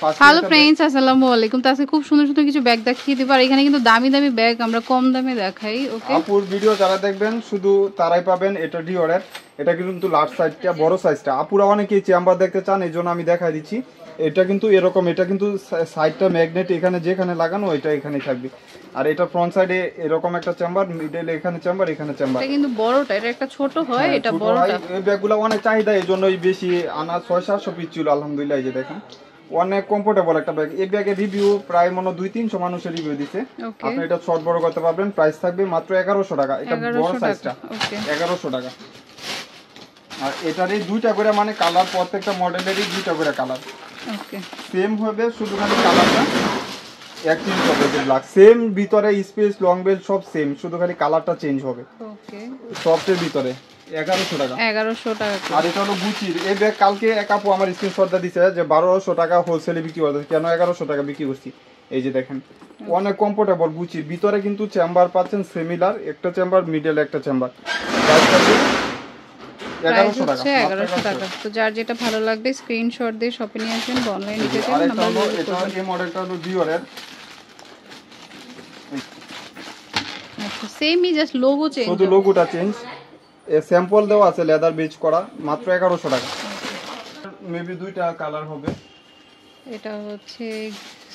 Hello friends, আসসালামু আলাইকুম। তো আজকে খুব সুন্দর সুন্দর কিছু ব্যাগ দেখিয়ে দিব, আর এখানে কিন্তু দামি দামি ব্যাগ আমরা কম দামে দেখাই। ওকে, আপুর ভিডিও যারা দেখবেন শুধু তারাই পাবেন। এটা ডিওরের, এটা কিন্তু লার্জ সাইজটা, বড় সাইজটা। আপুরা অনেকেই চেম্বার দেখতে চান, এই জন্য আমি দেখাই দিচ্ছি। এটা কিন্তু এরকম, এটা কিন্তু সাইডটা ম্যাগনেট, এখানে যেখানে লাগানো এটা এখানে থাকবে। আর এটা ফ্রন্ট সাইডে এরকম একটা চেম্বার, মিডলে এখানে চেম্বার, এখানে চেম্বার। এটা কিন্তু বড়টা, এটা একটা ছোট হয়, এটা বড়টা। এই ব্যাগগুলো অনেক চাহিদা, এই জন্যই বেশি আনা। 600-700 পিস ছিল, আলহামদুলিল্লাহ। এই যে দেখেন, অনেক কমফোর্টেবল একটা ব্যাগ। এই ব্যাগের রিভিউ প্রায় মনে 200-300 মানুষের রিভিউ দিছে। আপনি এটা শর্ট বড় করতে পারবেন। প্রাইস থাকবে মাত্র 1100 টাকা। এটা বড় সাইজটা 1100 টাকা। আর এটারই দুইটা করে মানে কালার, প্রত্যেকটা মডেলেরই দুইটা করে কালার। ওকে, সেম হবে, শুধু খালি কালারটা এক চেঞ্জ হবে। যে ব্ল্যাক সেম, ভিতরে স্পেস লং বেল সব সেম, শুধু খালি কালারটা চেঞ্জ হবে। ওকে, সফটের ভিতরে 1100 টাকা। 1100 টাকা। আর এটা হলো গুচির এই ব্যাগ। কালকে এক আপু আমার স্ক্রিনশটটা দিছে যে 1200 টাকা হোলসেলে বিক্রি করতেছে, কেন 1100 টাকা বিক্রি করছি। এই যে দেখেন, অনেক কমফোর্টেবল গুচির ভিতরে। কিন্তু চেম্বার পাচ্ছেন সিমিলার, একটা চেম্বার মিডলে একটা চেম্বার। 1100 টাকা। 1100 টাকা। তো যার যেটা ভালো লাগবে স্ক্রিনশট দিয়ে শপে নিয়ে আসবেন, অনলাইন নিতে চান। আরেকটা হলো, এটা এই মডেলটা হলো ডিওরের। আচ্ছা, সেমই, জাস্ট লোগো চেঞ্জ, শুধু লোগোটা চেঞ্জ। স্যাম্পল দেওয়া আছে, লেদার বেজ করা, মাত্র 1100 টাকা। মেবি দুইটা কালার হবে। এটা হচ্ছে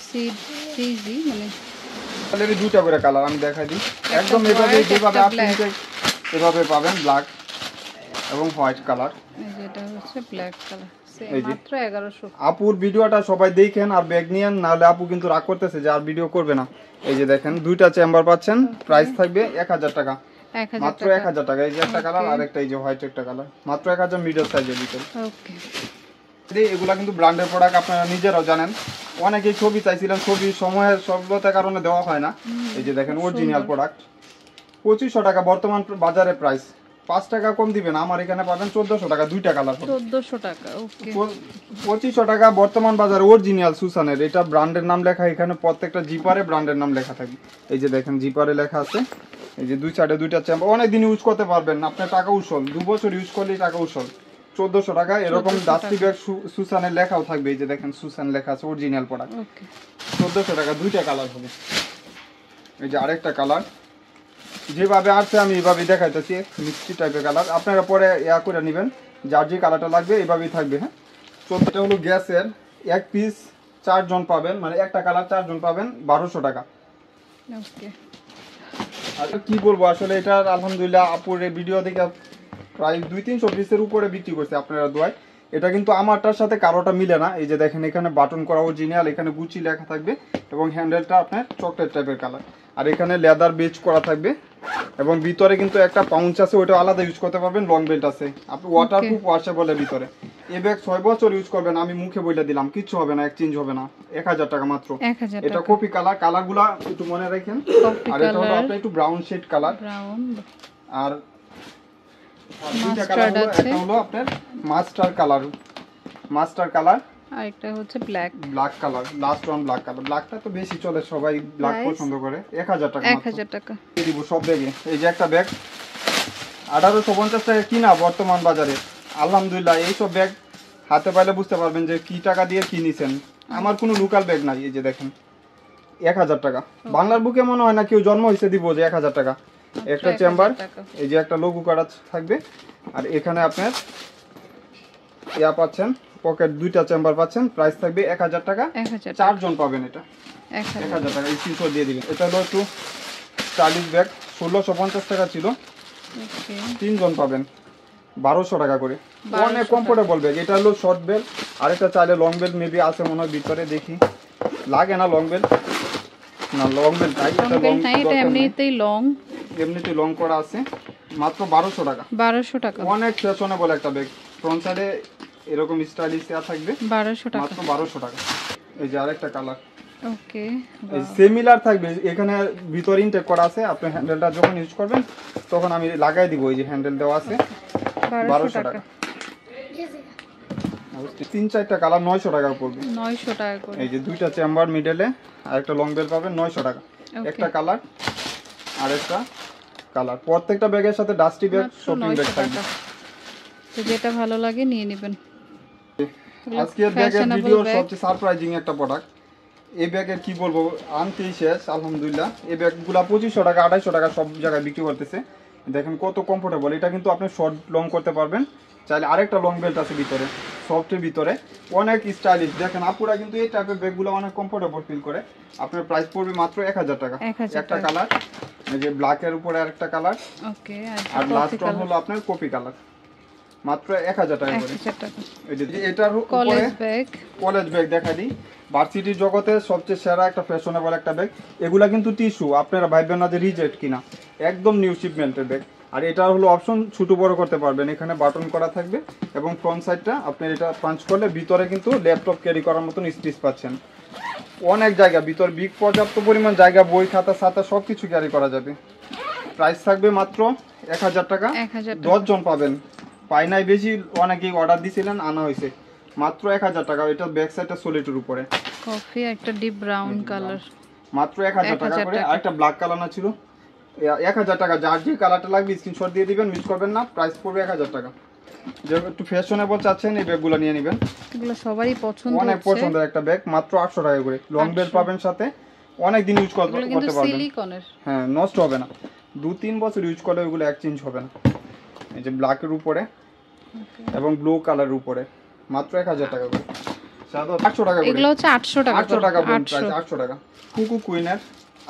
সিজি, মানে কালারে দুইটা করে কালার আমি দেখাই দিই। একদম এভাবে, যেভাবে আপনি এভাবে পাবেন, ব্ল্যাক এবং হোয়াইট কালার। এটা হচ্ছে ব্ল্যাক কালার। মাত্র 1100। আপুর ভিডিওটা সবাই দেখেন আর ব্যাগ নিয়েন, নাহলে আপু কিন্তু রাগ করতেছে যে আর ভিডিও করবে না। এই যে দেখেন, দুইটা চেম্বার পাচ্ছেন। প্রাইস থাকবে 1000 টাকা, মাত্র 1000 টাকা। এই যে একটা কালার, আর একটা এই যে হোয়াইট একটা কালার, মাত্র 1000, মিডল সাইজের ভিতরে। ওকে, এগুলা কিন্তু ব্র্যান্ডের প্রোডাক্ট, আপনারা নিজেরাও জানেন। অনেকেই ছবি চাইছিলেন, ছবি সময়ের স্বল্পতার কারণে দেওয়া হয় না। এই যে দেখেন, অরিজিনাল প্রোডাক্ট। 2500 টাকা বর্তমান বাজারে প্রাইস। 5 টাকা কম দিবেন, আমার এখানে পাবেন 1400 টাকা। দুইটা কালার 1400 টাকা। ওকে, 2500 টাকা বর্তমান বাজারে অরিজিনাল সুসানের। এটা ব্র্যান্ডের নাম লেখা, এখানে প্রত্যেকটা জিপারে ব্র্যান্ডের নাম লেখা থাকে। এই যে দেখেন, জিপারে লেখা আছে। এই যে দুই সাইডে দুইটা চেম্বার, অনেক দিন ইউজ করতে পারবেন। আপনার টাকা উসল, 2 বছর ইউজ করলেই টাকা উসল। 1400 টাকা। এরকম ডাস্টি ব্যাগ সুসানের লেখাও থাকবে। এই যে দেখেন, সুসান লেখা আছে, অরিজিনাল প্রোডাক্ট। 1400 টাকা। দুইটা কালার হবে। এই যে আরেকটা কালার, যেভাবে আসছে আমি এইভাবে দেখাইতেছি, মিষ্টি টাইপের কালার। আপনারা পরে ইয়া করে নেবেন, যার যে কালারটা লাগবে এইভাবেই থাকবে। হ্যাঁ, এটা হলো গ্যাসের, এক পিস 4 জন পাবেন, মানে একটা কালার 4 জন পাবেন, 1200 টাকা। ওকে, আর কি বলবো আসলে, এটা আলহামদুলিল্লাহ আপুর ভিডিও দেখে প্রায় 200-300 পিসের উপরে বিক্রি করছে আপনারা দোয়ায়। এটা কিন্তু আমারটার সাথে কারোটা মিলে না। এই যে দেখেন, এখানে বাটন করা অরিজিনাল, এখানে গুচি লেখা থাকবে, এবং হ্যান্ডেলটা আপনার চকলেট টাইপের কালার। আর এখানে লেদার বেজ করা থাকবে, এবং ভিতরে কিন্তু একটা পাউঞ্চ আছে, ওইটা আলাদা ইউজ করতে পারবেন। লং বেল্ট আছে, আপনি ওয়াটারপ্রুফ ওয়াশেবলের ভিতরে। এই ব্যাগ 6 বছর ইউজ করবেন, আমি মুখে বলে দিলাম, কিচ্ছু হবে না, এক্সচেঞ্জ হবে না। 1000 টাকা মাত্র। এটা কপি কালার, কালারগুলা একটু মনে রাখেন। আর এটা হলো আপনার একটু ব্রাউন শেড কালার। আর দুইটা কালার হলো, একটা হলো আপনার মাস্টার কালার, আর একটা হচ্ছে black colour. Last one black colour. ব্ল্যাকটা তো বেশি চলে, সবাই ব্ল্যাক পছন্দ করে। 1000 টাকা, 1000 টাকা দিব সব ব্যাগে। এই যে একটা ব্যাগ 1850 টাকা কিনা বর্তমান বাজারে। আলহামদুলিল্লাহ, এইসব ব্যাগ হাতে পাইলে বুঝতে পারবেন যে কি টাকা দিয়ে কিনেছেন। আমার কোনো লোকাল ব্যাগ নাই। এই যে দেখেন, 1000 টাকা। বাংলার বুকে মনে হয় না কেউ জন্ম হয়েছে দিব যে 1000 টাকা। একটা চেম্বার, এই যে একটা লোগো করা থাকবে। আর এখানে আপনার ইয়া পাচ্ছেন, পকেট, দুইটা চেম্বার পাচ্ছেন। প্রাইস থাকবে 1000 টাকা। 4 জন পাবেন। এটা 1000 টাকা। স্ক্রিনশট দিয়ে দিবেন। এটা হলো একটু স্টাইলিশ ব্যাগ, 1650 টাকা ছিল। 3 জন পাবেন, 1200 টাকা করে। অনেক কমফোর্টেবল ব্যাগ। এটা হলো শর্ট বেল, আরেকটা চাইলে লং বেল মেবি আছে মনে হয় ভিতরে, দেখি। লাগে না লং বেল, না লং বেল নাই, এটা লং নাই, এটা এমনিতেই লং করা আছে। মাত্র 1200 টাকা। 1200 টাকা। অনেক ফ্যাশনেবল একটা ব্যাগ। ফ্রন্ট সাইডে এরকম স্টাইলিশ দেয়া থাকবে, 1200 টাকা, মাত্র 1200 টাকা। এই যে আরেকটা কালার, ওকে, এই সিমিলার থাকবে। এখানে ভিতর ইনটেক করা আছে। আপনি হ্যান্ডেলটা যখন ইউজ করবেন তখন আমি লাগাই দিব। এই যে হ্যান্ডেল দেওয়া আছে, 1200 টাকা। 3-4টা কালার 900 টাকা পড়বে। 900 টাকা করে। এই যে দুইটা চেম্বার মিডলে, আর একটা লং বেল পাবেন, 900 টাকা। একটা কালার, আর একটা কালার। প্রত্যেকটা ব্যাগের সাথে ডাস্টি ব্যাগ, শপিং ব্যাগ থাকবে। তো যেটা ভালো লাগে নিয়ে নেবেন। আজকের ব্যাগের ভিডিও সবচেয়ে সারপ্রাইজিং একটা প্রোডাক্ট। এই ব্যাগের কি বলবো, আনতেই শেষ আলহামদুলিল্লাহ। এই ব্যাগগুলো 2500 টাকা 2800 টাকা সব জায়গায় বিক্রি করতেছে। দেখেন কত কমফোর্টেবল। এটা কিন্তু আপনি শর্ট লং করতে পারবেন, চাইলে আরেকটা লং বেল্ট আছে ভিতরে, সফটের ভিতরে, অনেক স্টাইলিশ। দেখেন আপুরা কিন্তু এই টাইপের ব্যাগগুলো অনেক কমফোর্টেবল ফিল করে। আপনার প্রাইস পড়বে মাত্র 1000 টাকা। একটা কালার, এই যে ব্ল্যাকের উপরে আরেকটা কালার, ওকে, আর লাস্ট ওয়ান হলো আপনার কফি কালার, মাত্র 1000 টাকা করে। এই যে এটার উপরে কলেজ ব্যাগ দেখা দিই, ভার্সিটির জগতে সবচেয়ে সেরা একটা ফ্যাশনেবল একটা ব্যাগ। এগুলা কিন্তু টিস্যু, আপনারা ভাববেন না যে রিজেক্ট কিনা, একদম নিউ শিপমেন্টের ব্যাগ। আর এটা হলো অপশন ছোট বড় করতে পারবেন, এখানে বাটন করা থাকবে এবং ফ্রন্ট সাইডটা আপনি এটা পাঞ্চ করলে ভিতরে কিন্তু ল্যাপটপ ক্যারি করার মতন স্পেস পাচ্ছেন। অনেক জায়গা ভিতর বিগ, পর্যাপ্ত পরিমাণ জায়গা, বই খাতা ছাতা সবকিছু ক্যারি করা যাবে। প্রাইস থাকবে মাত্র 1000 টাকা। 10 জন পাবেন, পাই নাই বেশি, অনেকেই অর্ডার দিছিলেন, আনা হয়েছে মাত্র 1000 টাকা। এটা ব্যাক সাইডটা সলিডের উপরে কফি, একটা ডিপ ব্রাউন কালার, মাত্র 1000 টাকা করে। আর একটা ব্ল্যাক কালার না ছিল, 1000 টাকা। যার যে কালারটা লাগবে স্ক্রিনশট দিয়ে দিবেন, মিস করবেন না। প্রাইস পড়বে 1000 টাকা। যে একটু ফ্যাশনেবল চাচ্ছেন এই ব্যাগগুলো নিয়ে নেবেন, এগুলো সবারই পছন্দ, অনেক পছন্দের একটা ব্যাগ, মাত্র 800 টাকা করে। লং বেল্ট পাবেন সাথে, অনেক দিন ইউজ করতে পারবেন। হ্যাঁ, নষ্ট হবে না, 2-3 বছর ইউজ করলে ওইগুলো এক্সচেঞ্জ হবে না। এই যে ব্ল্যাকের উপরে এবং ব্লু কালারের উপরে, মাত্র 1000 টাকা করে। 800 টাকা করে। এগুলো হচ্ছে 800 টাকা। 800 টাকা প্রাইস, 800 টাকা। কুকু কুইনের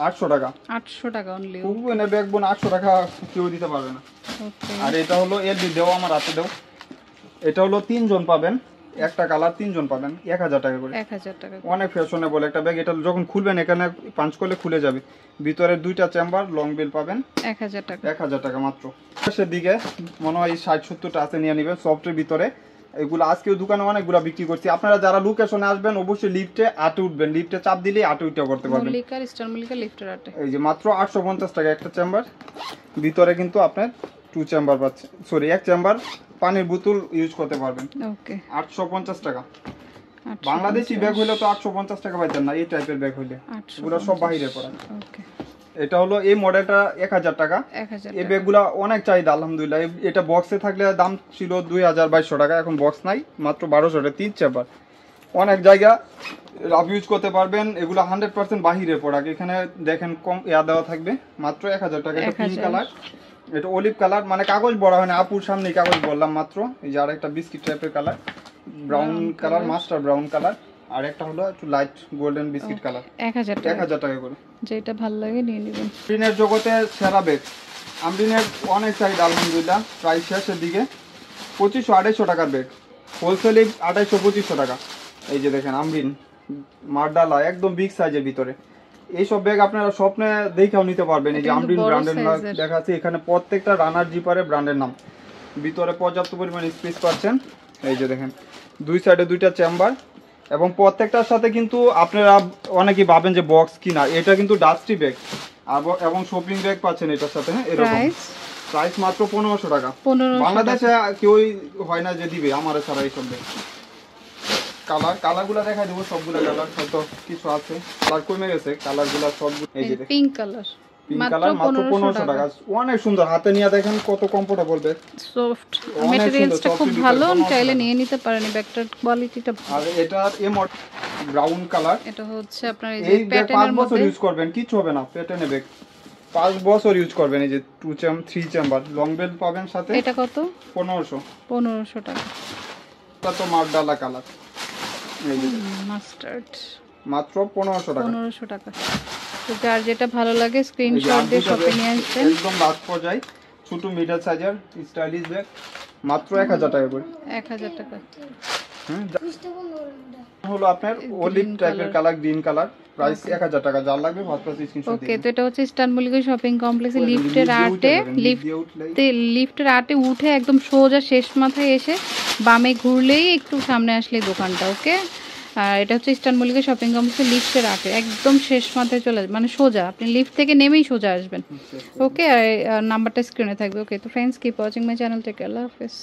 800 টাকা। 800 টাকা অনলি। কুকু কুইনের ব্যাগ বোন 800 টাকা কেউ দিতে পারবে না। ওকে। আর এটা হলো এলবি, দেও আমার হাতে দেও। এটা হলো 3 জন পাবেন, একটা কালার 3 জন পাবেন, 1000 টাকা করে। 1000 টাকা। অনেক ফ্যাশনেবল একটা ব্যাগ। এটা যখন খুলবেন এখানে পাঞ্চ করলে খুলে যাবে। ভিতরে 2টা চেম্বার, লং বেল পাবেন, 1000 টাকা। 1000 টাকা মাত্র। পাশের দিকে মনে হয় 60-70টা আছে, নিয়ে নেবেন সফটের ভিতরে। এগুলো আজকেও দোকানে অনেকগুলো বিক্রি করছি। আপনারা যারা লোকেশনে আসবেন অবশ্যই লিফটে আটে উঠবেন, লিফটে চাপ দিলে আটে উঠে করতে পারবেন। মল্লিকা স্টার মল্লিকা লিফটের আটে। এই যে মাত্র 850 টাকা একটা চেম্বার, ভিতরে কিন্তু আপনার 2 চেম্বার পাচ্ছেন, সরি 1 চেম্বার, পানির বোতল ইউজ করতে পারবেন। ওকে, 850 টাকা। বাংলাদেশি ব্যাগ হইলে তো 850 টাকা পাইতেন না, এই টাইপের ব্যাগ হইলে পুরো সব বাইরে পড়া। ওকে, এটা হলো এই মডেলটা 1000 টাকা। এই ব্যাগগুলো অনেক চাহিদা আলহামদুলিল্লাহ। এটা বক্সে থাকলে দাম ছিল 2200 টাকা, এখন বক্স নাই, মাত্র 1200 টাকা। 3 চেম্বার, অনেক জায়গা রাফ ইউজ করতে পারবেন। এগুলো 100% বাহিরের প্রোডাক্ট। এখানে দেখেন কম দেওয়া থাকবে, মাত্র 1000 টাকা। এটা পিঙ্ক কালার, এটা অলিভ কালার, মানে কাগজ বড় হয় না, আপুর সামনে কাগজ বললাম মাত্র। এই যে আরেকটা বিস্কিট টাইপের colour, brown colour, master brown colour, আর একটা হলো একটু লাইট গোল্ডেন বিস্কিট কালার। 1000 টাকা করে। যেটা ভালো লাগে নিয়ে নেবেন। আমরিনের জগতে সেরা ব্যাগ, আমরিনের অনেক চাহিদা আলহামদুলিল্লাহ। প্রাইস শেষের দিকে 2500-2800 টাকার ব্যাগ, হোলসেলে 2800-2500 টাকা। এই যে দেখেন আমরিন মারডালা, একদম বিগ সাইজের ভিতরে। এইসব ব্যাগ আপনারা স্বপ্নে দেখেও নিতে পারবেন। এই যে আমরিন ব্র্যান্ডের দেখা আছে এখানে, প্রত্যেকটা রানার জিপারে ব্র্যান্ডের নাম। ভিতরে পর্যাপ্ত পরিমাণ স্পেস পাচ্ছেন। এই যে দেখেন 2 সাইডে 2টা চেম্বার, এবং প্রত্যেকটার সাথে কিন্তু আপনারা অনেকেই ভাবেন যে বক্স কিনা, এটা কিন্তু ডাস্টি ব্যাগ এবং শপিং ব্যাগ পাচ্ছেন এটার সাথে। হ্যাঁ, এরকম প্রাইস মাত্র 1500 টাকা। বাংলাদেশে কেউই হয় না যে দিবে আমার ছাড়া এইসব ব্যাগ। কালারগুলো দেখাই দেবো, সবগুলো কালার, হয়তো কিছু আছে কালার কমে গেছে, কালারগুলো সবগুলো। এই যে পিঙ্ক কালার, মাত্র 1500 টাকা। অনেক সুন্দর, হাতে নিয়ে দেখেন কত কমফোর্টেবল ব্যাগ, সফট ম্যাটেরিয়ালসটা খুব ভালো, চাইলে নিয়ে নিতে পারেন। ব্যাগটার কোয়ালিটিটা ভালো। আর এটার ব্রাউন কালার, এটা হচ্ছে আপনার এই যে প্যাটার্নের 5 বছর ইউজ করবেন, কিছু হবে না। প্যাটার্নের ব্যাগ 5 বছর ইউজ করবেন। এই যে 3 চেম্বার, লং বেল্ট পাবেন সাথে। এটা কত? 1500 টাকা। এটা তো মারডালা কালার, এই যে মাস্টার্ড, মাত্র 1500 টাকা। 1500 টাকা। তো যার যেটা ভালো লাগে স্ক্রিনশট দিয়ে শপে নিয়ে আসবেন। একদম লাস্ট পর্যায়ে ছোট মিডল সাইজের স্টাইলিশ ব্যাগ, মাত্র 1000 টাকা করে। 1000 টাকা। হলো আপনার অলিভ টাইপের কালার, গ্রিন কালার, প্রাইস 1000 টাকা। যার লাগবে ফার্স্ট স্ক্রিনশট দিন। ওকে, তো এটা হচ্ছে ইস্টার্ন মল্লিকা শপিং কমপ্লেক্সে লিফটের আটে উঠে একদম সোজা শেষ মাথায় এসে বামে ঘুরলেই একটু সামনে আসলে দোকানটা। ওকে, আর এটা হচ্ছে ইস্টার্ন মল্লিকা শপিং কমপ্লেক্সে লিফটের আটে একদম শেষ মাথায় চলে আসবে, মানে সোজা আপনি লিফট থেকে নেমেই সোজা আসবেন। ওকে, আর নাম্বারটা স্ক্রিনে থাকবে। ওকে, তো friends, keep watching my channel, take care, আল্লাহ হাফেজ।